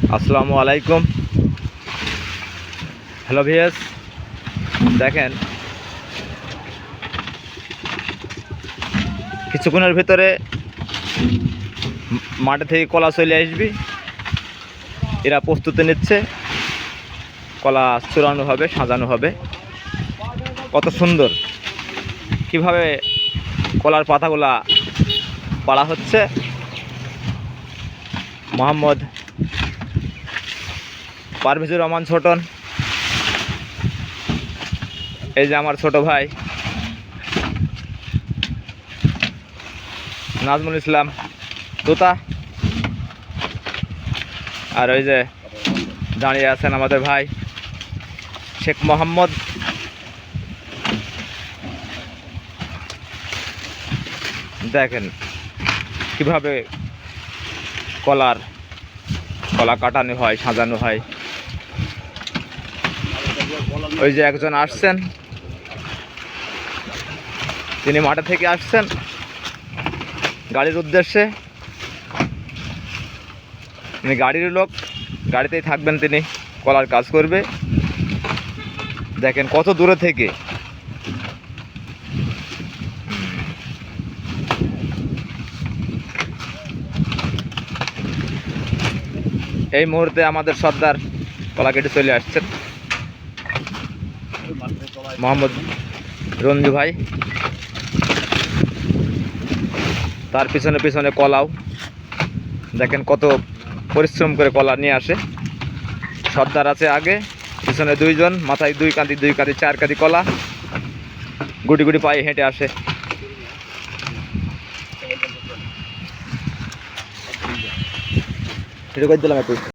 আসসালামু আলাইকুম। Hello VS, দেখেন কিছুক্ষণের ভিতরে মাঠে থেকে কলা চলে আসবি। এরা প্রস্তুতি নিচ্ছে, কলা চূড়ানো হবে, সাজানো হবে। কত সুন্দর কিভাবে কলার পাতাগুলা পাড়া হচ্ছে। মোহাম্মদ পারভেজুর রহমান ছোটন, এই যে আমার ছোট ভাই নাজমুল ইসলাম তোতা, আর ওই যে দাঁড়িয়ে আছেন আমাদের ভাই শেখ মোহাম্মদ। দেখেন কিভাবে কলা কাটানো হয়, সাজানো হয়। ওই যে একজন আসছেন, তিনি মাঠে থেকে আসছেন গাড়ির উদ্দেশ্যে। তিনি গাড়ির লোক, গাড়িতেই থাকবেন, তিনি কলার কাজ করবে। দেখেন কত দূরে থেকে। এই মুহূর্তে আমাদের সর্দার কলা কেটে চলে আসছেন, মোহাম্মদ রঞ্জু ভাই। তার পিছনে পিছনে কলাও, দেখেন কত পরিশ্রম করে কলা নিয়ে আসে। সর্দার আছে আগে, পিছনে দুইজন, মাথায় দুই কাঁদি 4 কাঁদি কলা, গুটি গুটি পায়ে হেঁটে আসে। এটা করে দিলাম একটু।